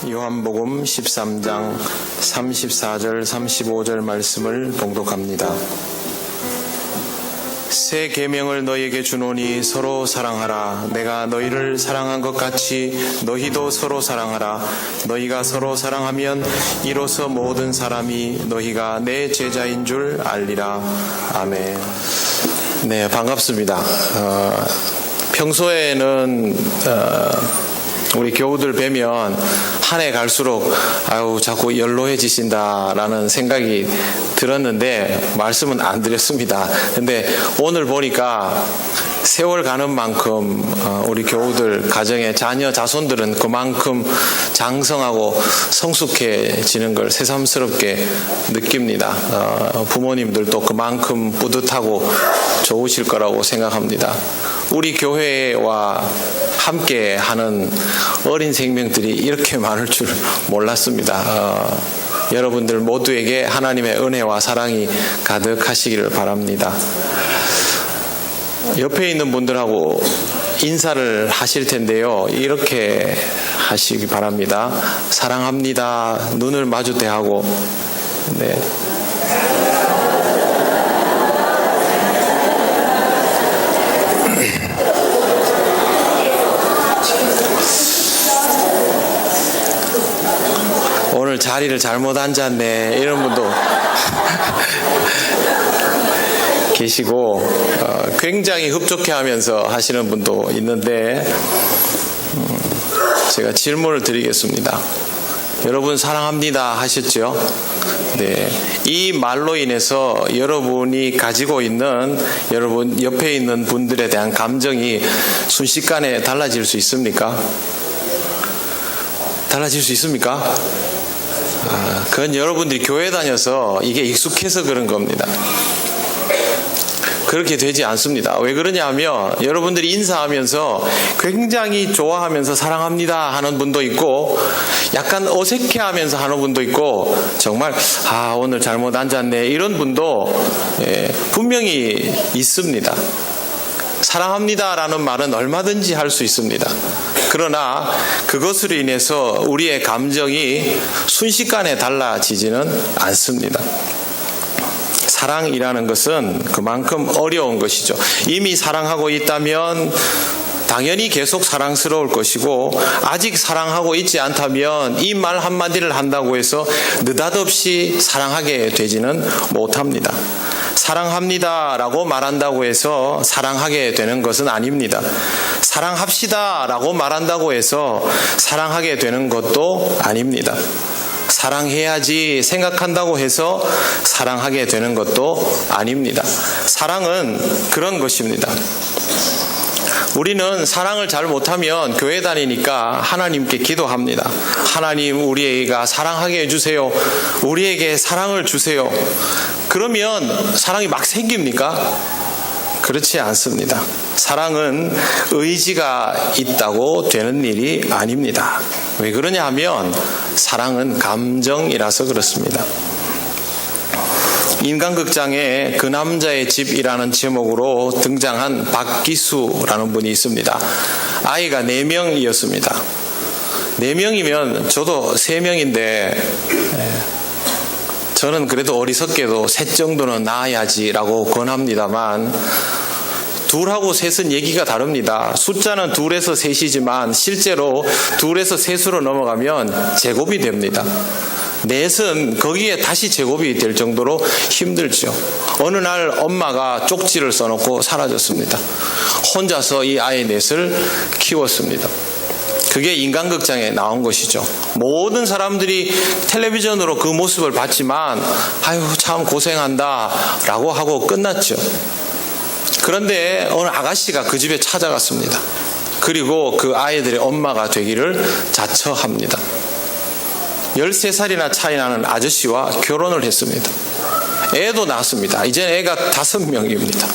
요한복음 13장 34절 35절 말씀을 봉독합니다. 새 계명을 너희에게 주노니 서로 사랑하라. 내가 너희를 사랑한 것 같이 너희도 서로 사랑하라. 너희가 서로 사랑하면 이로써 모든 사람이 너희가 내 제자인 줄 알리라. 아멘. 네, 반갑습니다. 평소에는 우리 교우들 뵈면 한 해 갈수록 자꾸 연로해지신다라는 생각이 들었는데 말씀은 안 드렸습니다. 근데 오늘 보니까 세월 가는 만큼 우리 교우들 가정의 자녀 자손들은 그만큼 장성하고 성숙해지는 걸 새삼스럽게 느낍니다. 부모님들도 그만큼 뿌듯하고 좋으실 거라고 생각합니다. 우리 교회와 함께 하는 어린 생명들이 이렇게 많을 줄 몰랐습니다. 여러분들 모두에게 하나님의 은혜와 사랑이 가득하시기를 바랍니다. 옆에 있는 분들하고 인사를 하실 텐데요. 이렇게 하시기 바랍니다. 사랑합니다. 눈을 마주 대하고. 네. 오늘 자리를 잘못 앉았네 이런 분도 계시고 굉장히 흡족해하면서 하시는 분도 있는데 제가 질문을 드리겠습니다. 여러분 사랑합니다 하셨죠? 네, 이 말로 인해서 여러분이 가지고 있는 여러분 옆에 있는 분들에 대한 감정이 순식간에 달라질 수 있습니까? 달라질 수 있습니까? 그건 여러분들이 교회 다녀서 이게 익숙해서 그런 겁니다. 그렇게 되지 않습니다. 왜 그러냐면 여러분들이 인사하면서 굉장히 좋아하면서 사랑합니다 하는 분도 있고 약간 어색해하면서 하는 분도 있고 정말 오늘 잘못 앉았네 이런 분도 분명히 있습니다. 사랑합니다라는 말은 얼마든지 할 수 있습니다. 그러나 그것으로 인해서 우리의 감정이 순식간에 달라지지는 않습니다. 사랑이라는 것은 그만큼 어려운 것이죠. 이미 사랑하고 있다면 당연히 계속 사랑스러울 것이고 아직 사랑하고 있지 않다면 이 말 한마디를 한다고 해서 느닷없이 사랑하게 되지는 못합니다. 사랑합니다 라고 말한다고 해서 사랑하게 되는 것은 아닙니다. 사랑합시다 라고 말한다고 해서 사랑하게 되는 것도 아닙니다. 사랑해야지 생각한다고 해서 사랑하게 되는 것도 아닙니다. 사랑은 그런 것입니다. 우리는 사랑을 잘 못하면 교회 다니니까 하나님께 기도합니다. 하나님 우리가 사랑하게 해주세요. 우리에게 사랑을 주세요. 그러면 사랑이 막 생깁니까? 그렇지 않습니다. 사랑은 의지가 있다고 되는 일이 아닙니다. 왜 그러냐 하면 사랑은 감정이라서 그렇습니다. 인간극장에 그 남자의 집이라는 제목으로 등장한 박기수라는 분이 있습니다. 아이가 4명이었습니다. 4명이면 저도 3명인데 저는 그래도 어리석게도 셋 정도는 낳아야지라고 권합니다만 둘하고 셋은 얘기가 다릅니다. 숫자는 둘에서 셋이지만 실제로 둘에서 셋으로 넘어가면 제곱이 됩니다. 넷은 거기에 다시 제곱이 될 정도로 힘들죠. 어느 날 엄마가 쪽지를 써놓고 사라졌습니다. 혼자서 이 아이 넷을 키웠습니다. 그게 인간극장에 나온 것이죠. 모든 사람들이 텔레비전으로 그 모습을 봤지만 참 고생한다 라고 하고 끝났죠. 그런데 어느 아가씨가 그 집에 찾아갔습니다. 그리고 그 아이들의 엄마가 되기를 자처합니다. 13살이나 차이 나는 아저씨와 결혼을 했습니다. 애도 낳았습니다. 이제 애가 5명입니다.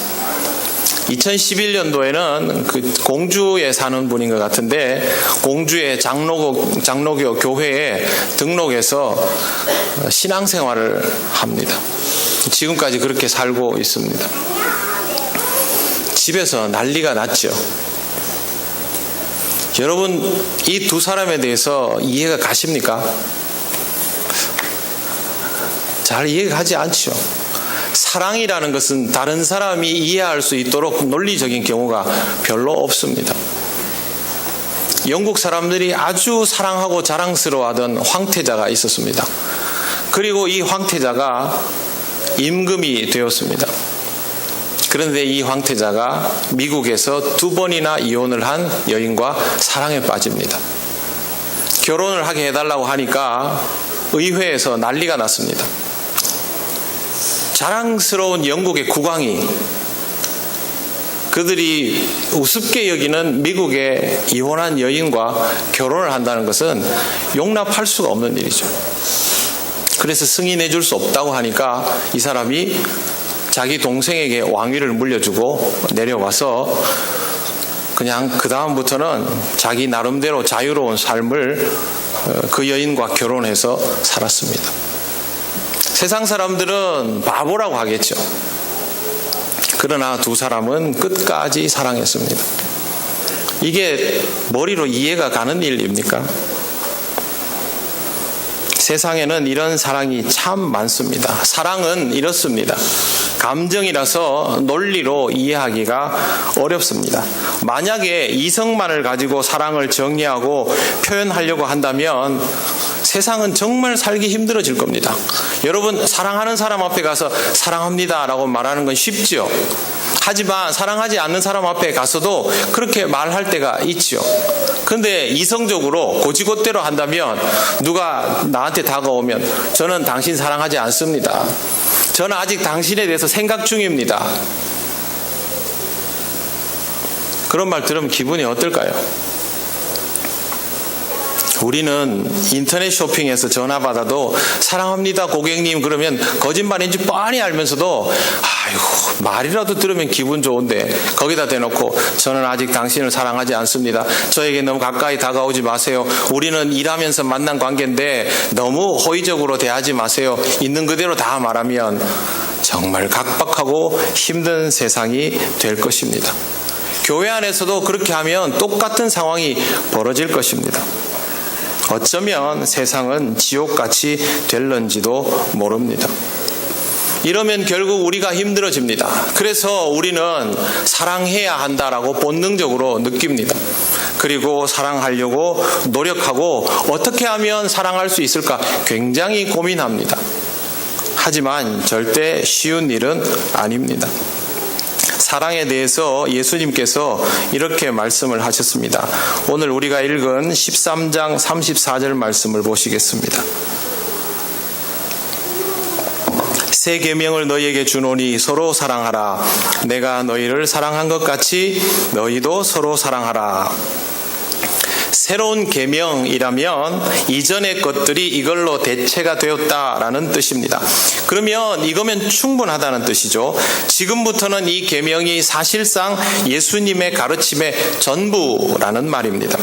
2011년도에는 그 공주에 사는 분인 것 같은데 공주의 장로교 교회에 등록해서 신앙생활을 합니다. 지금까지 그렇게 살고 있습니다. 집에서 난리가 났죠. 여러분, 이 두 사람에 대해서 이해가 가십니까? 잘 이해가 가지 않죠. 사랑이라는 것은 다른 사람이 이해할 수 있도록 논리적인 경우가 별로 없습니다. 영국 사람들이 아주 사랑하고 자랑스러워하던 황태자가 있었습니다. 그리고 이 황태자가 임금이 되었습니다. 그런데 이 황태자가 미국에서 2번이나 이혼을 한 여인과 사랑에 빠집니다. 결혼을 하게 해달라고 하니까 의회에서 난리가 났습니다. 자랑스러운 영국의 국왕이 그들이 우습게 여기는 미국의 이혼한 여인과 결혼을 한다는 것은 용납할 수가 없는 일이죠. 그래서 승인해 줄 수 없다고 하니까 이 사람이 자기 동생에게 왕위를 물려주고 내려와서 그냥 그 다음부터는 자기 나름대로 자유로운 삶을 그 여인과 결혼해서 살았습니다. 세상 사람들은 바보라고 하겠죠. 그러나 두 사람은 끝까지 사랑했습니다. 이게 머리로 이해가 가는 일입니까? 세상에는 이런 사랑이 참 많습니다. 사랑은 이렇습니다. 감정이라서 논리로 이해하기가 어렵습니다. 만약에 이성만을 가지고 사랑을 정리하고 표현하려고 한다면 세상은 정말 살기 힘들어질 겁니다. 여러분, 사랑하는 사람 앞에 가서 사랑합니다 라고 말하는 건 쉽죠. 하지만 사랑하지 않는 사람 앞에 가서도 그렇게 말할 때가 있죠. 그런데 이성적으로 고지고대로 한다면 누가 나한테 다가오면 저는 당신 사랑하지 않습니다. 저는 아직 당신에 대해서 생각 중입니다. 그런 말 들으면 기분이 어떨까요? 우리는 인터넷 쇼핑에서 전화 받아도 사랑합니다 고객님 그러면 거짓말인지 뻔히 알면서도 아이고 말이라도 들으면 기분 좋은데 거기다 대놓고 저는 아직 당신을 사랑하지 않습니다. 저에게 너무 가까이 다가오지 마세요. 우리는 일하면서 만난 관계인데 너무 호의적으로 대하지 마세요. 있는 그대로 다 말하면 정말 각박하고 힘든 세상이 될 것입니다. 교회 안에서도 그렇게 하면 똑같은 상황이 벌어질 것입니다. 어쩌면 세상은 지옥같이 될런지도 모릅니다. 이러면 결국 우리가 힘들어집니다. 그래서 우리는 사랑해야 한다라고 본능적으로 느낍니다. 그리고 사랑하려고 노력하고 어떻게 하면 사랑할 수 있을까 굉장히 고민합니다. 하지만 절대 쉬운 일은 아닙니다. 사랑에 대해서 예수님께서 이렇게 말씀을 하셨습니다. 오늘 우리가 읽은 13장 34절 말씀을 보시겠습니다. 새 계명을 너희에게 주노니 서로 사랑하라. 내가 너희를 사랑한 것 같이 너희도 서로 사랑하라. 새로운 계명이라면 이전의 것들이 이걸로 대체가 되었다라는 뜻입니다. 그러면 이거면 충분하다는 뜻이죠. 지금부터는 이 계명이 사실상 예수님의 가르침의 전부라는 말입니다.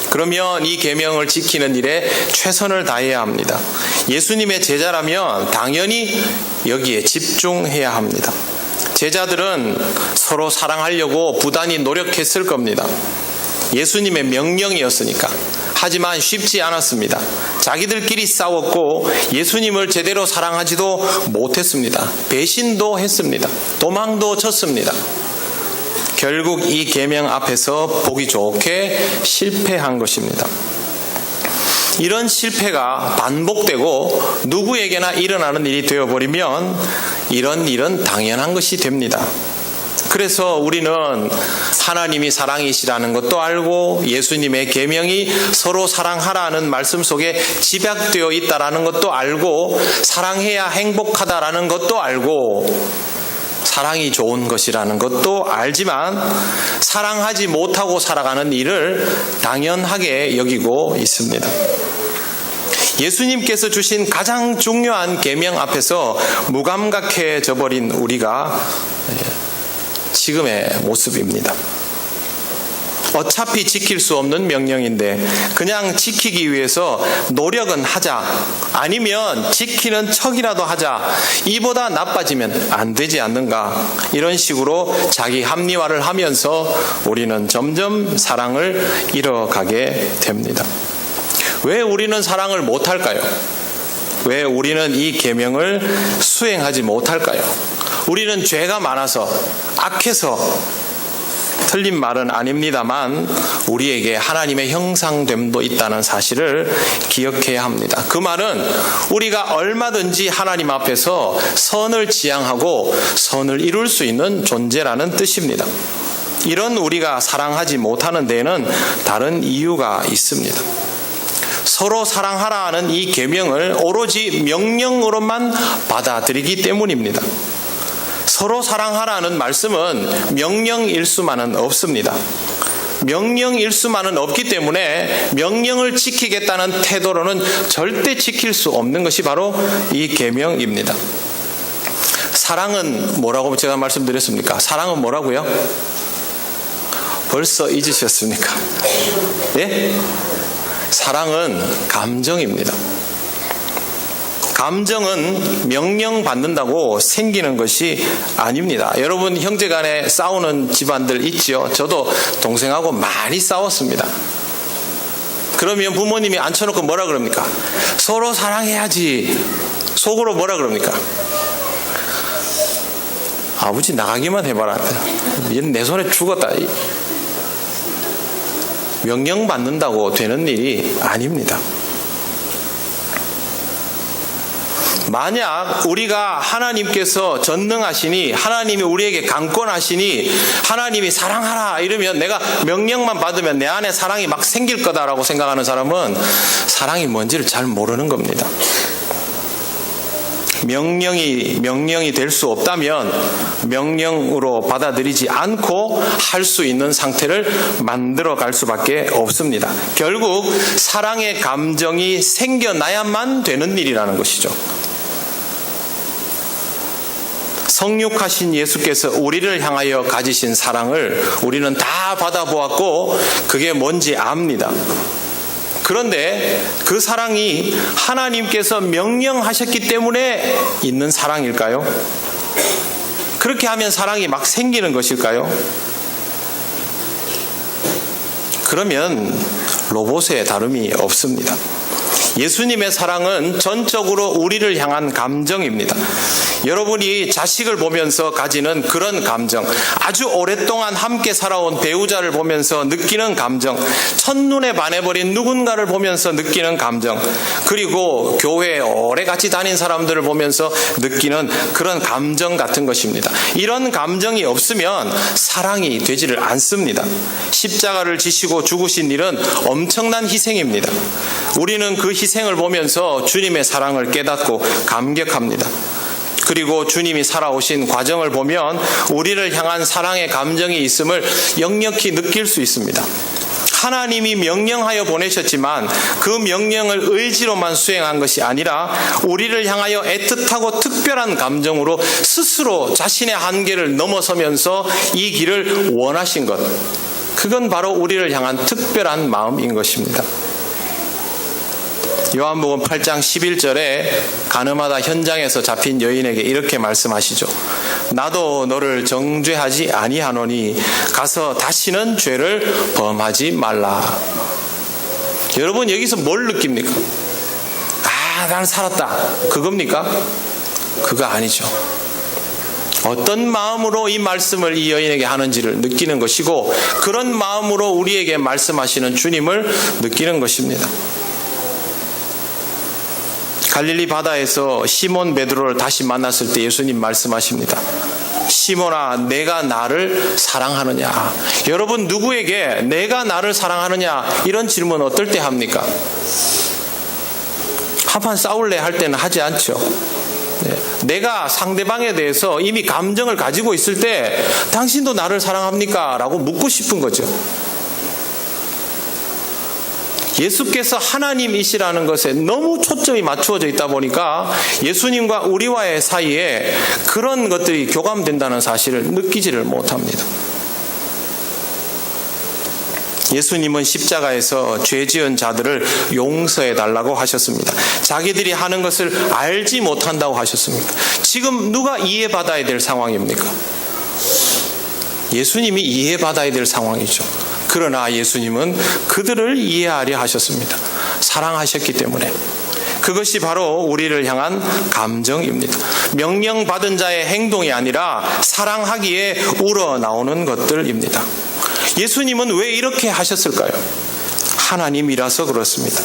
그러면 이 계명을 지키는 일에 최선을 다해야 합니다. 예수님의 제자라면 당연히 여기에 집중해야 합니다. 제자들은 서로 사랑하려고 부단히 노력했을 겁니다. 예수님의 명령이었으니까. 하지만 쉽지 않았습니다. 자기들끼리 싸웠고 예수님을 제대로 사랑하지도 못했습니다. 배신도 했습니다. 도망도 쳤습니다. 결국 이 계명 앞에서 보기 좋게 실패한 것입니다. 이런 실패가 반복되고 누구에게나 일어나는 일이 되어버리면 이런 일은 당연한 것이 됩니다. 그래서 우리는 하나님이 사랑이시라는 것도 알고 예수님의 계명이 서로 사랑하라는 말씀 속에 집약되어 있다라는 것도 알고 사랑해야 행복하다라는 것도 알고 사랑이 좋은 것이라는 것도 알지만 사랑하지 못하고 살아가는 일을 당연하게 여기고 있습니다. 예수님께서 주신 가장 중요한 계명 앞에서 무감각해져 버린 우리가 지금의 모습입니다. 어차피 지킬 수 없는 명령인데 그냥 지키기 위해서 노력은 하자. 아니면 지키는 척이라도 하자. 이보다 나빠지면 안 되지 않는가. 이런 식으로 자기 합리화를 하면서 우리는 점점 사랑을 잃어가게 됩니다. 왜 우리는 사랑을 못할까요? 왜 우리는 이 계명을 수행하지 못할까요? 우리는 죄가 많아서, 악해서, 틀린 말은 아닙니다만 우리에게 하나님의 형상됨도 있다는 사실을 기억해야 합니다. 그 말은 우리가 얼마든지 하나님 앞에서 선을 지향하고 선을 이룰 수 있는 존재라는 뜻입니다. 이런 우리가 사랑하지 못하는 데에는 다른 이유가 있습니다. 서로 사랑하라는 이 계명을 오로지 명령으로만 받아들이기 때문입니다. 서로 사랑하라는 말씀은 명령일 수만은 없습니다. 명령일 수만은 없기 때문에 명령을 지키겠다는 태도로는 절대 지킬 수 없는 것이 바로 이 계명입니다. 사랑은 뭐라고 제가 말씀드렸습니까? 사랑은 뭐라고요? 벌써 잊으셨습니까? 예? 사랑은 감정입니다. 감정은 명령받는다고 생기는 것이 아닙니다. 여러분 형제간에 싸우는 집안들 있죠? 저도 동생하고 많이 싸웠습니다. 그러면 부모님이 앉혀놓고 뭐라 그럽니까? 서로 사랑해야지. 속으로 뭐라 그럽니까? 아버지 나가기만 해봐라. 얘는 내 손에 죽었다. 명령받는다고 되는 일이 아닙니다. 만약 우리가 하나님께서 전능하시니 하나님이 우리에게 강권하시니 하나님이 사랑하라 이러면 내가 명령만 받으면 내 안에 사랑이 막 생길 거다라고 생각하는 사람은 사랑이 뭔지를 잘 모르는 겁니다. 명령이 될 수 없다면 명령으로 받아들이지 않고 할 수 있는 상태를 만들어 갈 수밖에 없습니다. 결국 사랑의 감정이 생겨나야만 되는 일이라는 것이죠. 성육하신 예수께서 우리를 향하여 가지신 사랑을 우리는 다 받아보았고 그게 뭔지 압니다. 그런데 그 사랑이 하나님께서 명령하셨기 때문에 있는 사랑일까요? 그렇게 하면 사랑이 막 생기는 것일까요? 그러면 로봇에 다름이 없습니다. 예수님의 사랑은 전적으로 우리를 향한 감정입니다. 여러분이 자식을 보면서 가지는 그런 감정, 아주 오랫동안 함께 살아온 배우자를 보면서 느끼는 감정, 첫눈에 반해버린 누군가를 보면서 느끼는 감정, 그리고 교회에 오래 같이 다닌 사람들을 보면서 느끼는 그런 감정 같은 것입니다. 이런 감정이 없으면 사랑이 되지를 않습니다. 십자가를 지시고 죽으신 일은 엄청난 희생입니다. 우리는 그 희생을 보면서 주님의 사랑을 깨닫고 감격합니다. 그리고 주님이 살아오신 과정을 보면 우리를 향한 사랑의 감정이 있음을 역력히 느낄 수 있습니다. 하나님이 명령하여 보내셨지만 그 명령을 의지로만 수행한 것이 아니라 우리를 향하여 애틋하고 특별한 감정으로 스스로 자신의 한계를 넘어서면서 이 길을 원하신 것, 그건 바로 우리를 향한 특별한 마음인 것입니다. 요한복음 8장 11절에 가늠하다 현장에서 잡힌 여인에게 이렇게 말씀하시죠. 나도 너를 정죄하지 아니하노니 가서 다시는 죄를 범하지 말라. 여러분 여기서 뭘 느낍니까? 난 살았다. 그겁니까? 그거 아니죠. 어떤 마음으로 이 말씀을 이 여인에게 하는지를 느끼는 것이고 그런 마음으로 우리에게 말씀하시는 주님을 느끼는 것입니다. 갈릴리 바다에서 시몬 베드로를 다시 만났을 때 예수님 말씀하십니다. 시몬아, 내가 나를 사랑하느냐? 여러분 누구에게 내가 나를 사랑하느냐? 이런 질문 어떨 때 합니까? 한판 싸울래 할 때는 하지 않죠. 내가 상대방에 대해서 이미 감정을 가지고 있을 때 당신도 나를 사랑합니까? 라고 묻고 싶은 거죠. 예수께서 하나님이시라는 것에 너무 초점이 맞추어져 있다 보니까 예수님과 우리와의 사이에 그런 것들이 교감된다는 사실을 느끼지를 못합니다. 예수님은 십자가에서 죄 지은 자들을 용서해 달라고 하셨습니다. 자기들이 하는 것을 알지 못한다고 하셨습니다. 지금 누가 이해받아야 될 상황입니까? 예수님이 이해받아야 될 상황이죠. 그러나 예수님은 그들을 이해하려 하셨습니다. 사랑하셨기 때문에. 그것이 바로 우리를 향한 감정입니다. 명령받은 자의 행동이 아니라 사랑하기에 우러나오는 것들입니다. 예수님은 왜 이렇게 하셨을까요? 하나님이라서 그렇습니다.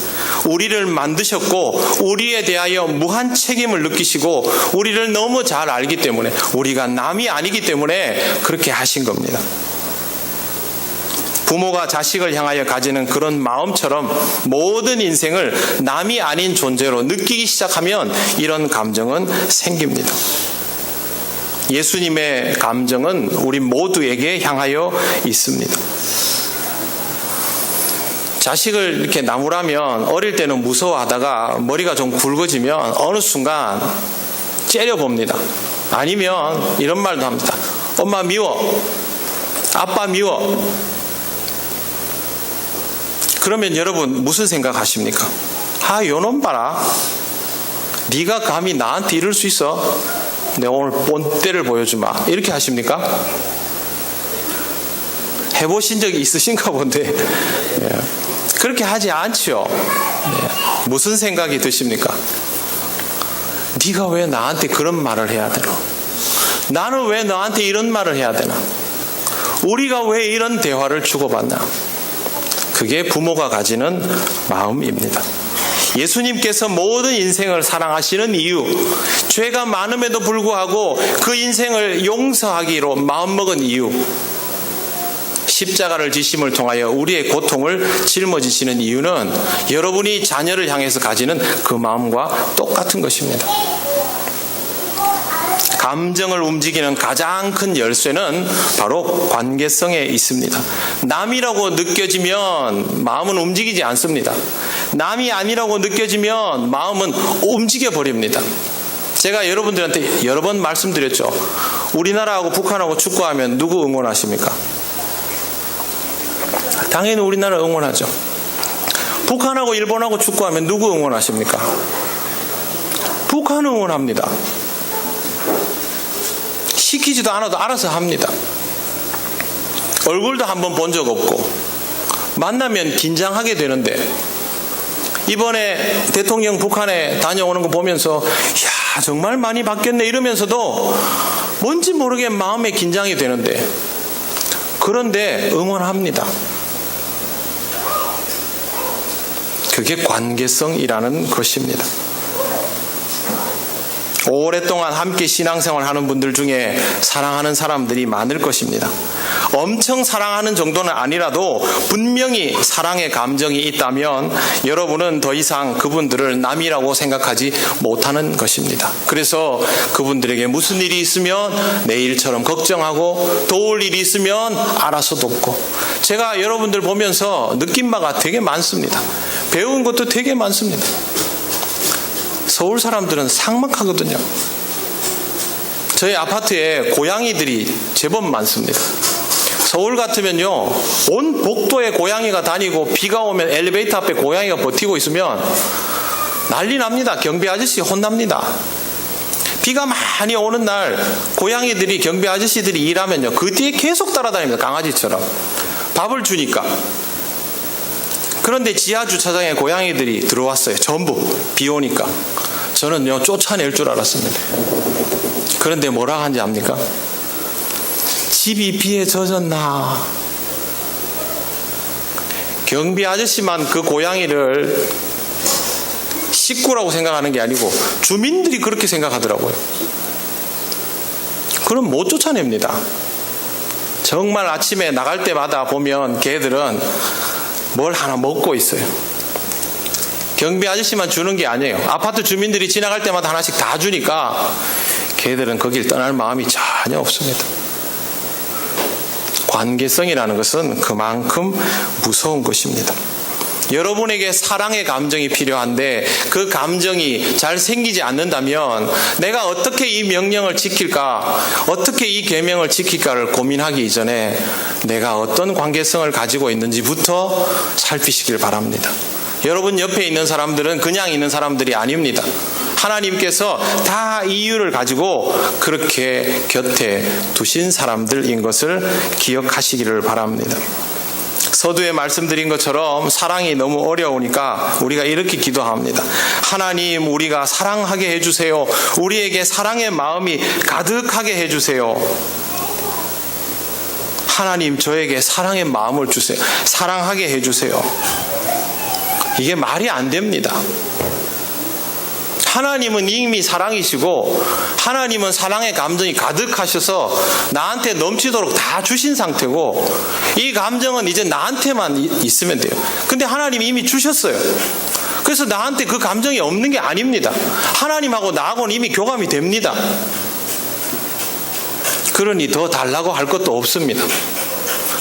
우리를 만드셨고 우리에 대하여 무한 책임을 느끼시고 우리를 너무 잘 알기 때문에, 우리가 남이 아니기 때문에 그렇게 하신 겁니다. 부모가 자식을 향하여 가지는 그런 마음처럼 모든 인생을 남이 아닌 존재로 느끼기 시작하면 이런 감정은 생깁니다. 예수님의 감정은 우리 모두에게 향하여 있습니다. 자식을 이렇게 나무라면 어릴 때는 무서워하다가 머리가 좀 굵어지면 어느 순간 째려봅니다. 아니면 이런 말도 합니다. 엄마 미워. 아빠 미워. 그러면 여러분 무슨 생각하십니까? 아, 요놈 봐라. 네가 감히 나한테 이럴 수 있어? 내가 오늘 본때를 보여주마. 이렇게 하십니까? 해보신 적이 있으신가 본데. 그렇게 하지 않지요. 무슨 생각이 드십니까? 네가 왜 나한테 그런 말을 해야 되나? 나는 왜 너한테 이런 말을 해야 되나? 우리가 왜 이런 대화를 주고받나? 그게 부모가 가지는 마음입니다. 예수님께서 모든 인생을 사랑하시는 이유, 죄가 많음에도 불구하고 그 인생을 용서하기로 마음먹은 이유, 십자가를 지심을 통하여 우리의 고통을 짊어지시는 이유는 여러분이 자녀를 향해서 가지는 그 마음과 똑같은 것입니다. 감정을 움직이는 가장 큰 열쇠는 바로 관계성에 있습니다. 남이라고 느껴지면 마음은 움직이지 않습니다. 남이 아니라고 느껴지면 마음은 움직여 버립니다. 제가 여러분들한테 여러 번 말씀드렸죠. 우리나라하고 북한하고 축구하면 누구 응원하십니까? 당연히 우리나라 응원하죠. 북한하고 일본하고 축구하면 누구 응원하십니까? 북한 응원합니다. 시키지도 않아도 알아서 합니다. 얼굴도 한번 본 적 없고 만나면 긴장하게 되는데, 이번에 대통령 북한에 다녀오는 거 보면서 야, 정말 많이 바뀌었네 이러면서도 뭔지 모르게 마음에 긴장이 되는데, 그런데 응원합니다. 그게 관계성이라는 것입니다. 오랫동안 함께 신앙생활 하는 분들 중에 사랑하는 사람들이 많을 것입니다. 엄청 사랑하는 정도는 아니라도 분명히 사랑의 감정이 있다면 여러분은 더 이상 그분들을 남이라고 생각하지 못하는 것입니다. 그래서 그분들에게 무슨 일이 있으면 내일처럼 걱정하고, 도울 일이 있으면 알아서 돕고, 제가 여러분들 보면서 느낀 바가 되게 많습니다. 배운 것도 되게 많습니다. 서울 사람들은 삭막하거든요. 저희 아파트에 고양이들이 제법 많습니다. 서울 같으면요, 온 복도에 고양이가 다니고 비가 오면 엘리베이터 앞에 고양이가 버티고 있으면 난리 납니다. 경비 아저씨 혼납니다. 비가 많이 오는 날 고양이들이, 경비 아저씨들이 일하면요, 그 뒤에 계속 따라다닙니다. 강아지처럼. 밥을 주니까. 그런데 지하 주차장에 고양이들이 들어왔어요. 전부 비 오니까. 저는요, 쫓아낼 줄 알았습니다. 그런데 뭐라 하는지 압니까? 집이 비에 젖었나? 경비 아저씨만 그 고양이를 식구라고 생각하는 게 아니고 주민들이 그렇게 생각하더라고요. 그럼 못 쫓아냅니다. 정말 아침에 나갈 때마다 보면 개들은 뭘 하나 먹고 있어요. 경비 아저씨만 주는 게 아니에요. 아파트 주민들이 지나갈 때마다 하나씩 다 주니까 개들은 거길 떠날 마음이 전혀 없습니다. 관계성이라는 것은 그만큼 무서운 것입니다. 여러분에게 사랑의 감정이 필요한데 그 감정이 잘 생기지 않는다면 내가 어떻게 이 명령을 지킬까, 어떻게 이 계명을 지킬까를 고민하기 이전에 내가 어떤 관계성을 가지고 있는지부터 살피시길 바랍니다. 여러분 옆에 있는 사람들은 그냥 있는 사람들이 아닙니다. 하나님께서 다 이유를 가지고 그렇게 곁에 두신 사람들인 것을 기억하시기를 바랍니다. 서두에 말씀드린 것처럼 사랑이 너무 어려우니까 우리가 이렇게 기도합니다. 하나님, 우리가 사랑하게 해주세요. 우리에게 사랑의 마음이 가득하게 해주세요. 하나님, 저에게 사랑의 마음을 주세요. 사랑하게 해주세요. 이게 말이 안 됩니다. 하나님은 이미 사랑이시고 하나님은 사랑의 감정이 가득하셔서 나한테 넘치도록 다 주신 상태고 이 감정은 이제 나한테만 있으면 돼요. 근데 하나님이 이미 주셨어요. 그래서 나한테 그 감정이 없는 게 아닙니다. 하나님하고 나하고는 이미 교감이 됩니다. 그러니 더 달라고 할 것도 없습니다.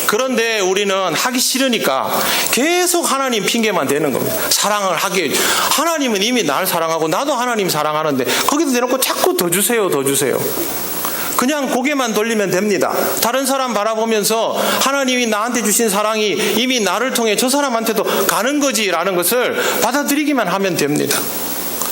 그런데 우리는 하기 싫으니까 계속 하나님 핑계만 대는 겁니다. 사랑을 하게. 하나님은 이미 날 사랑하고 나도 하나님 사랑하는데 거기다 대놓고 자꾸 더 주세요, 더 주세요. 그냥 고개만 돌리면 됩니다. 다른 사람 바라보면서 하나님이 나한테 주신 사랑이 이미 나를 통해 저 사람한테도 가는 거지라는 것을 받아들이기만 하면 됩니다.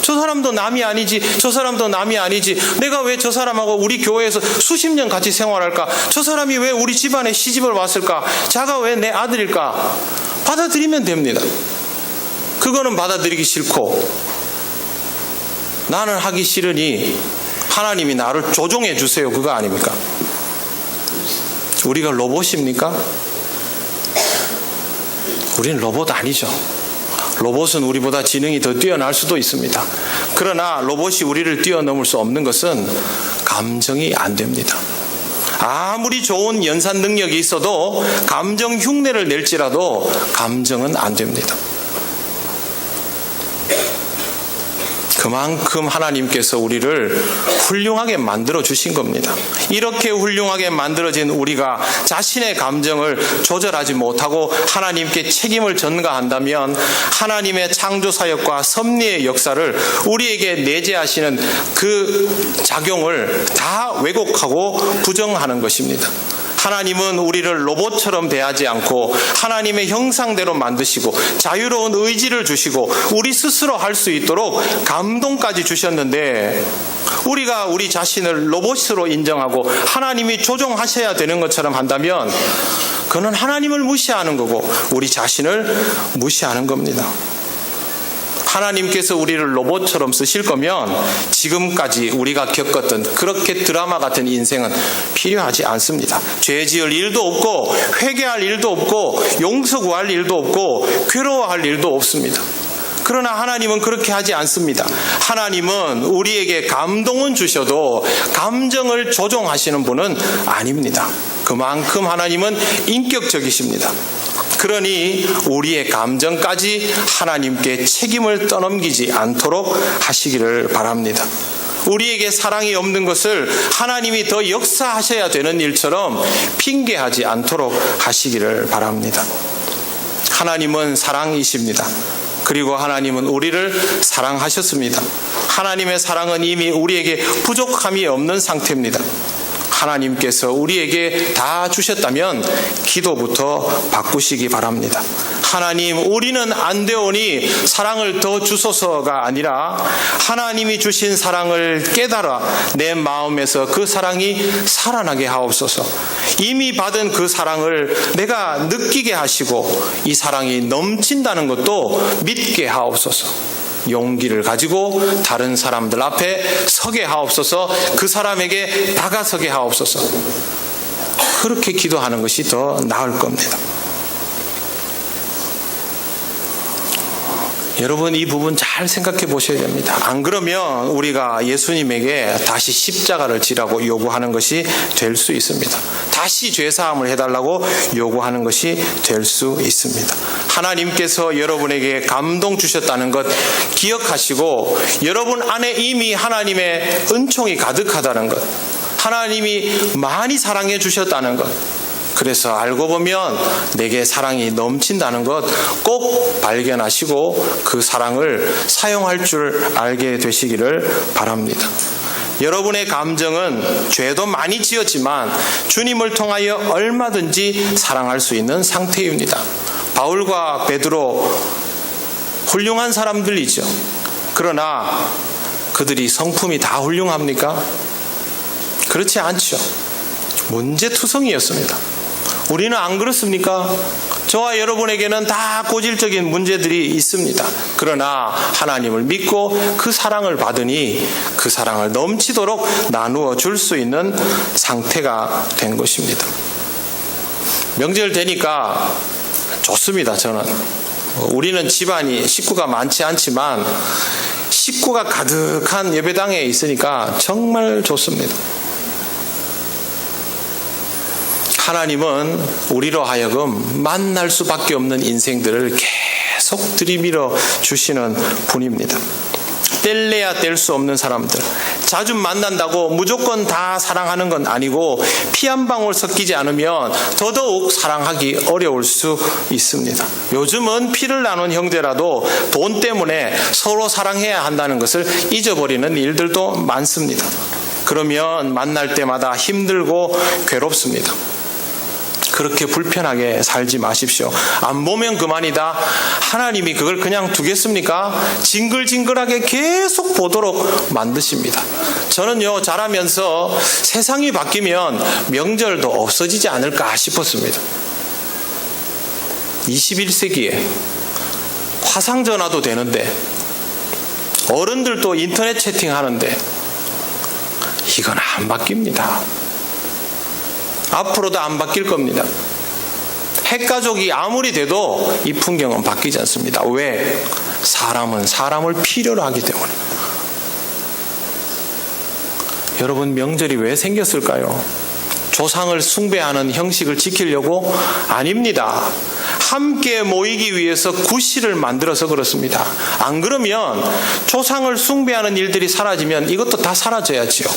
저 사람도 남이 아니지, 저 사람도 남이 아니지, 내가 왜 저 사람하고 우리 교회에서 수십 년 같이 생활할까, 저 사람이 왜 우리 집안에 시집을 왔을까, 자가 왜 내 아들일까, 받아들이면 됩니다. 그거는 받아들이기 싫고 나는 하기 싫으니 하나님이 나를 조종해 주세요, 그거 아닙니까? 우리가 로봇입니까? 우리는 로봇 아니죠. 로봇은 우리보다 지능이 더 뛰어날 수도 있습니다. 그러나 로봇이 우리를 뛰어넘을 수 없는 것은 감정이 안 됩니다. 아무리 좋은 연산 능력이 있어도 감정 흉내를 낼지라도 감정은 안 됩니다. 그만큼 하나님께서 우리를 훌륭하게 만들어 주신 겁니다. 이렇게 훌륭하게 만들어진 우리가 자신의 감정을 조절하지 못하고 하나님께 책임을 전가한다면 하나님의 창조 사역과 섭리의 역사를 우리에게 내재하시는 그 작용을 다 왜곡하고 부정하는 것입니다. 하나님은 우리를 로봇처럼 대하지 않고 하나님의 형상대로 만드시고 자유로운 의지를 주시고 우리 스스로 할 수 있도록 감동까지 주셨는데 우리가 우리 자신을 로봇으로 인정하고 하나님이 조종하셔야 되는 것처럼 한다면 그는 하나님을 무시하는 거고 우리 자신을 무시하는 겁니다. 하나님께서 우리를 로봇처럼 쓰실 거면 지금까지 우리가 겪었던 그렇게 드라마 같은 인생은 필요하지 않습니다. 죄 지을 일도 없고 회개할 일도 없고 용서 구할 일도 없고 괴로워할 일도 없습니다. 그러나 하나님은 그렇게 하지 않습니다. 하나님은 우리에게 감동은 주셔도 감정을 조종하시는 분은 아닙니다. 그만큼 하나님은 인격적이십니다. 그러니 우리의 감정까지 하나님께 책임을 떠넘기지 않도록 하시기를 바랍니다. 우리에게 사랑이 없는 것을 하나님이 더 역사하셔야 되는 일처럼 핑계하지 않도록 하시기를 바랍니다. 하나님은 사랑이십니다. 그리고 하나님은 우리를 사랑하셨습니다. 하나님의 사랑은 이미 우리에게 부족함이 없는 상태입니다. 하나님께서 우리에게 다 주셨다면 기도부터 바꾸시기 바랍니다. 하나님, 우리는 안 되오니 사랑을 더 주소서가 아니라 하나님이 주신 사랑을 깨달아 내 마음에서 그 사랑이 살아나게 하옵소서. 이미 받은 그 사랑을 내가 느끼게 하시고 이 사랑이 넘친다는 것도 믿게 하옵소서. 용기를 가지고 다른 사람들 앞에 서게 하옵소서. 그 사람에게 다가서게 하옵소서. 그렇게 기도하는 것이 더 나을 겁니다. 여러분, 이 부분 잘 생각해 보셔야 됩니다. 안 그러면 우리가 예수님에게 다시 십자가를 지라고 요구하는 것이 될 수 있습니다. 다시 죄사함을 해달라고 요구하는 것이 될 수 있습니다. 하나님께서 여러분에게 감동 주셨다는 것 기억하시고 여러분 안에 이미 하나님의 은총이 가득하다는 것, 하나님이 많이 사랑해 주셨다는 것, 그래서 알고 보면 내게 사랑이 넘친다는 것 꼭 발견하시고 그 사랑을 사용할 줄 알게 되시기를 바랍니다. 여러분의 감정은 죄도 많이 지었지만 주님을 통하여 얼마든지 사랑할 수 있는 상태입니다. 바울과 베드로 훌륭한 사람들이죠. 그러나 그들이 성품이 다 훌륭합니까? 그렇지 않죠. 문제투성이었습니다. 우리는 안 그렇습니까? 저와 여러분에게는 다 고질적인 문제들이 있습니다. 그러나 하나님을 믿고 그 사랑을 받으니 그 사랑을 넘치도록 나누어 줄 수 있는 상태가 된 것입니다. 명절 되니까 좋습니다. 저는 우리는 집안이 식구가 많지 않지만 식구가 가득한 예배당에 있으니까 정말 좋습니다. 하나님은 우리로 하여금 만날 수밖에 없는 인생들을 계속 들이밀어 주시는 분입니다. 뗄래야 뗄 수 없는 사람들, 자주 만난다고 무조건 다 사랑하는 건 아니고 피 한 방울 섞이지 않으면 더더욱 사랑하기 어려울 수 있습니다. 요즘은 피를 나눈 형제라도 돈 때문에 서로 사랑해야 한다는 것을 잊어버리는 일들도 많습니다. 그러면 만날 때마다 힘들고 괴롭습니다. 그렇게 불편하게 살지 마십시오. 안 보면 그만이다. 하나님이 그걸 그냥 두겠습니까? 징글징글하게 계속 보도록 만드십니다. 저는요, 자라면서 세상이 바뀌면 명절도 없어지지 않을까 싶었습니다. 21세기에 화상전화도 되는데 어른들도 인터넷 채팅하는데 이건 안 바뀝니다. 앞으로도 안 바뀔 겁니다. 핵가족이 아무리 돼도 이 풍경은 바뀌지 않습니다. 왜? 사람은 사람을 필요로 하기 때문에. 여러분, 명절이 왜 생겼을까요? 조상을 숭배하는 형식을 지키려고? 아닙니다. 함께 모이기 위해서 구실을 만들어서 그렇습니다. 안 그러면 조상을 숭배하는 일들이 사라지면 이것도 다 사라져야지요.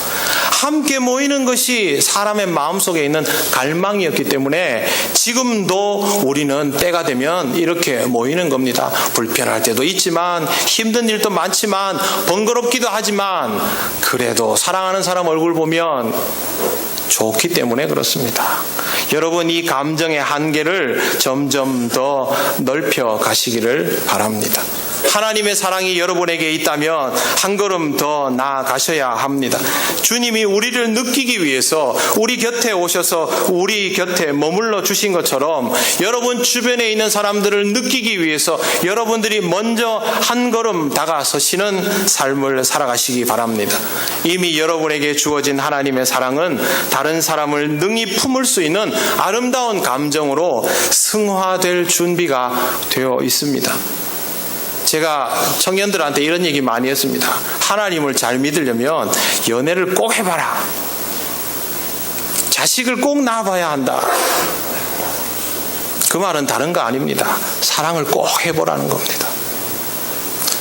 함께 모이는 것이 사람의 마음속에 있는 갈망이었기 때문에 지금도 우리는 때가 되면 이렇게 모이는 겁니다. 불편할 때도 있지만 힘든 일도 많지만 번거롭기도 하지만 그래도 사랑하는 사람 얼굴 보면 좋기 때문에 그렇습니다. 여러분, 이 감정의 한계를 점점 더 넓혀 가시기를 바랍니다. 하나님의 사랑이 여러분에게 있다면 한 걸음 더 나아가셔야 합니다. 주님이 우리를 느끼기 위해서 우리 곁에 오셔서 우리 곁에 머물러 주신 것처럼 여러분 주변에 있는 사람들을 느끼기 위해서 여러분들이 먼저 한 걸음 다가서시는 삶을 살아가시기 바랍니다. 이미 여러분에게 주어진 하나님의 사랑은 다른 사람을 능히 품을 수 있는 아름다운 감정으로 승화될 준비가 되어 있습니다. 제가 청년들한테 이런 얘기 많이 했습니다. 하나님을 잘 믿으려면 연애를 꼭 해봐라. 자식을 꼭 낳아봐야 한다. 그 말은 다른 거 아닙니다. 사랑을 꼭 해보라는 겁니다.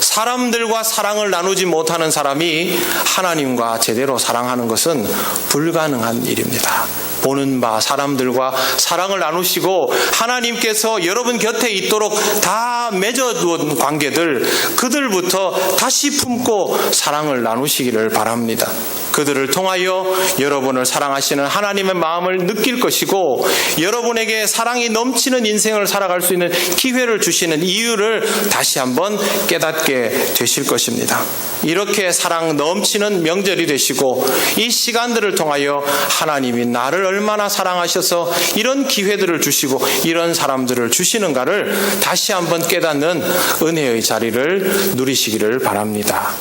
사람들과 사랑을 나누지 못하는 사람이 하나님과 제대로 사랑하는 것은 불가능한 일입니다. 보는 바 사람들과 사랑을 나누시고 하나님께서 여러분 곁에 있도록 다 맺어둔 관계들, 그들부터 다시 품고 사랑을 나누시기를 바랍니다. 그들을 통하여 여러분을 사랑하시는 하나님의 마음을 느낄 것이고 여러분에게 사랑이 넘치는 인생을 살아갈 수 있는 기회를 주시는 이유를 다시 한번 깨닫게 되실 것입니다. 이렇게 사랑 넘치는 명절이 되시고 이 시간들을 통하여 하나님이 나를 얼마나 사랑하셔서 이런 기회들을 주시고 이런 사람들을 주시는가를 다시 한번 깨닫는 은혜의 자리를 누리시기를 바랍니다.